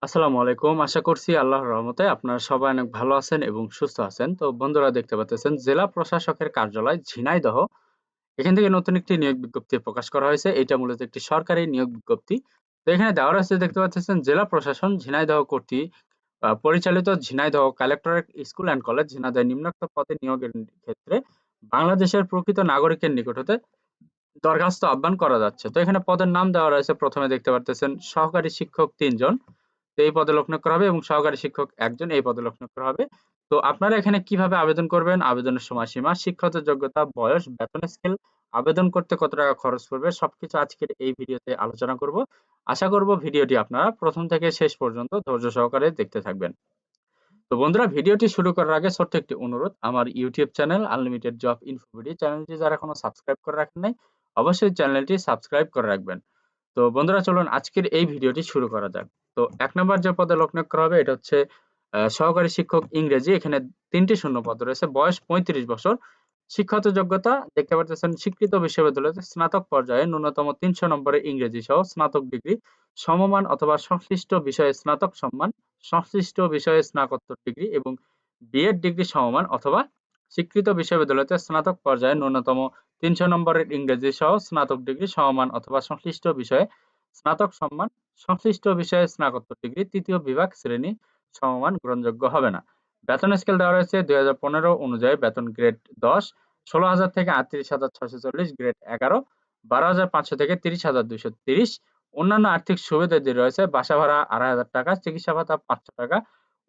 আসসালামু আলাইকুম। আশা করছি আল্লাহর রহমতে আপনারা সবাই অনেক ভালো আছেন এবং সুস্থ আছেন। তো বন্ধুরা দেখতে পাচ্ছেন জেলা প্রশাসকের কার্যালয় ঝিনাইদহ। এখান থেকে নতুন একটি নিয়োগ বিজ্ঞপ্তি প্রকাশ করা হয়েছে। এটা মূলত একটি সরকারি নিয়োগ বিজ্ঞপ্তি। তো এখানে দেওয়া রয়েছে দেখতে পাচ্ছেন জেলা প্রশাসন ঝিনাইদহ কর্তৃক পরিচালিত Jhenaidah collectorate school and college Jhenaidah নিম্নোক্ত পদে নিয়োগের ক্ষেত্রে বাংলাদেশের প্রকৃত নাগরিকের নিকট হতে দরখাস্ত আহ্বান করা যাচ্ছে। তো এখানে পদের নাম দেওয়া রয়েছে। প্রথমে দেখতে পারতেছেন সহকারী শিক্ষক ৩ জন। তো এই পদে লোক নিয়োগ করা হবে এবং সহকারী শিক্ষক ১ জন এই পদে লোক নিয়োগ করা হবে। তো আপনারা এখানে কিভাবে আবেদন করবেন? আবেদনের সময়সীমা, শিক্ষাগত যোগ্যতা, বয়স, বেতন স্কেল, আবেদন করতে কত টাকা খরচ পড়বে সবকিছু আজকের এই ভিডিওতে আলোচনা করব। আশা করব ভিডিওটি আপনারা প্রথম থেকে শেষ পর্যন্ত ধৈর্য সহকারে দেখতে থাকবেন। তো বন্ধুরা ভিডিওটি শুরু করার আগে ছোট্ট একটি অনুরোধ, আমার ইউটিউব চ্যানেল আনলিমিটেড জব ইনফোভিডি চ্যানেলটি যারা এখনো সাবস্ক্রাইব করে রাখেন নাই, অবশ্যই চ্যানেলটি সাবস্ক্রাইব করে রাখবেন। তো বন্ধুরা চলুন আজকের এই ভিডিওটি শুরু করা যাক। তো ১ নাম্বার যে পদে লোক নিয়োগ করা হবে এটা হচ্ছে সহকারী শিক্ষক ইংরেজি। এখানে ৩ টি শূন্য পদ রয়েছে। বয়স ৩৫ বছর। শিক্ষাগত যোগ্যতা দেখতে পারতেছেন স্বীকৃত বিশ্ববিদ্যালয়তে স্নাতক পর্যায়ে ন্যূনতম ৩০০ নম্বরের ইংরেজি সহ স্নাতক ডিগ্রি, সমমান অথবা সংশ্লিষ্ট বিষয়ে স্নাতক সম্মান, সংশ্লিষ্ট বিষয়ে স্নাতকোত্তর ডিগ্রি এবং বিএড ডিগ্রি সমমান অথবা স্বীকৃত বিশ্ববিদ্যালয়তে স্নাতক পর্যায়ে ন্যূনতম ৩০০ নম্বরের ইংরেজি সহ স্নাতক ডিগ্রি সমমান অথবা সংশ্লিষ্ট বিষয়ে স্নাতক সম্মান, সংশ্লিষ্ট বিষয়ে স্নাতকোত্তর ডিগ্রি, তৃতীয় বিভাগ শ্রেণী সমমান গ্রহণযোগ্য হবে না। বেতন স্কেল দেওয়া রয়েছে ২০১৫ অনুযায়ী বেতন গ্রেড ১০, ১৬,০০০ থেকে ৩৮,৬৪০, গ্রেড ১১, ১২,৫০০ থেকে ৩০,২৩০। অন্যান্য আর্থিক সুবিধাদি রয়েছে বাসা ভাড়া ২,৫০০ টাকা, চিকিৎসা ভাতা ৫০০ টাকা,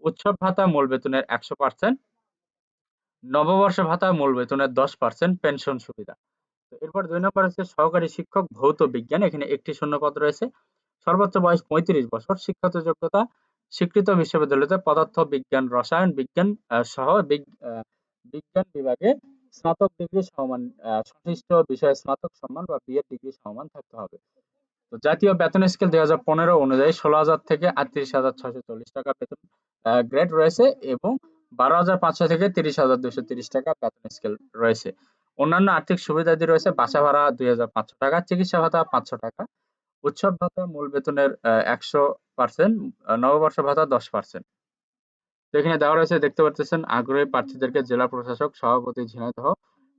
উৎসব ভাতা মূল বেতনের ১০০%, নববর্ষ ভাতা মূল বেতনের ১০%, পেনশন সুবিধা। তো এরপর ২ নম্বর হচ্ছে সহকারী শিক্ষক ভৌত বিজ্ঞান। এখানে একটি শূন্যপদ রয়েছে। সর্বোচ্চ বয়স ৩৫ বছর। শিক্ষাগত যোগ্যতা স্বীকৃত বিশ্ববিদ্যালয়তে পদার্থ বিজ্ঞান, রসায়ন বিজ্ঞান সহ বিজ্ঞান বিভাগে স্নাতক ডিগ্রি সমমান সংশ্লিষ্ট বিষয়ে স্নাতক সম্মান বা বিএড ডিগ্রি সমমান থাকতে হবে। তো জাতীয় বেতন স্কেল ২০১৫ অনুযায়ী ১৬,০০০ থেকে ৩৮,৬৪০ টাকা বেতন গ্রেড রয়েছে এবং ১২,৫০০ থেকে ৩০,২৩০ টাকা বেতন স্কেল রয়েছে। অন্যান্য আর্থিক সুবিধাদি রয়েছে বাসা ভাড়া ২,৫০০ টাকা, চিকিৎসা ভাতা ৫০০ টাকা, উৎসব ভাতা মূল বেতনের ১০০%, নববর্ষ ভাতা ১০%। তো এখানে দেওয়া রয়েছে দেখতে পাচ্ছেন আগ্রহী প্রার্থীদেরকে জেলা প্রশাসক সভাপতি Jhenaidah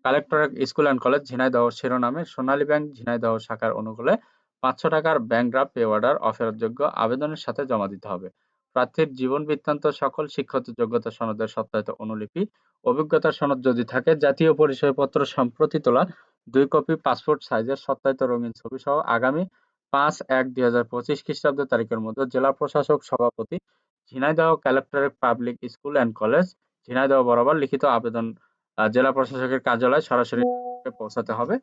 collectorate school and college Jhenaidah শিরোনামে সোনালী ব্যাংক ঝিনাইদহ শাখার অনুকূলে ৫০০ টাকার ব্যাংক ড্রাফট পে অর্ডার অফেরতযোগ্য আবেদনের সাথে জমা দিতে হবে। প্রার্থীর জীবন বৃত্তান্ত, সকল শিক্ষাগত যোগ্যতা সনদের সত্যায়িত অনুলিপি, অভিজ্ঞতার সনদ যদি থাকে, জাতীয় পরিচয়পত্র সম্প্রতি তোলা ২ কপি পাসপোর্ট সাইজের সত্যায়িত রঙিন ছবি সহ আগামী ৫-১-২০২৫ খ্রিস্টাব্দ তারিখের মধ্যে জেলা প্রশাসক সভাপতি Jhenaidah collectorate public school and college Jhenaidah বরাবর লিখিত আবেদন জেলা প্রশাসকের কার্যালয়ে সরাসরি পৌঁছাতে হবে।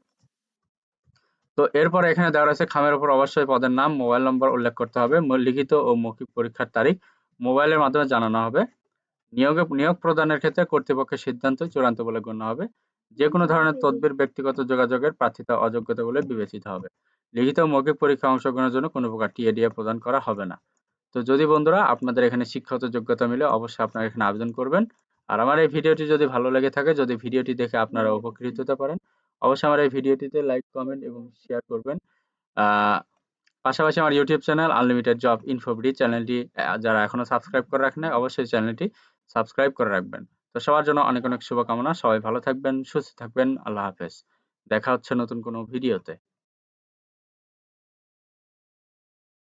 তো এরপরে এখানে দেওয়া রয়েছে খামের উপর অবশ্যই পদের নাম, মোবাইল নম্বর উল্লেখ করতে হবে। লিখিত ও মৌখিক পরীক্ষার তারিখ মোবাইলের মাধ্যমে জানানো হবে। নিয়োগ প্রদানের ক্ষেত্রে কর্তৃপক্ষের সিদ্ধান্তই চূড়ান্ত বলে গণ্য হবে। যে কোনো ধরনের তদবির ব্যক্তিগত যোগাযোগের প্রার্থিতা অযোগ্যতা বলে বিবেচিত হবে। লিখিত ও মৌখিক পরীক্ষায় অংশগ্রহণের জন্য কোনো প্রকার টিএডিএ প্রদান করা হবে না। তো যদি বন্ধুরা আপনাদের এখানে শিক্ষাগত যোগ্যতা মিলে অবশ্যই আপনারা এখানে আবেদন করবেন। আর আমার এই ভিডিওটি যদি ভালো লেগে থাকে, যদি ভিডিওটি দেখে আপনারা উপকৃত হতে পারেন, অবশ্যই আমার এই ভিডিওটিতে লাইক, কমেন্ট এবং শেয়ার করবেন। আ পাশাপাশি আমার ইউটিউব চ্যানেল আনলিমিটেড জব ইনফোভিডি চ্যানেলটি যারা এখনো সাবস্ক্রাইব করে রাখেন নাই, অবশ্যই চ্যানেলটি সাবস্ক্রাইব করে রাখবেন। তো সবার জন্য অনেক, অনেক শুভকামনা। সবাই ভালো থাকবেন, সুস্থ থাকবেন। আল্লাহ হাফেজ। দেখা হচ্ছে নতুন কোনো ভিডিওতে।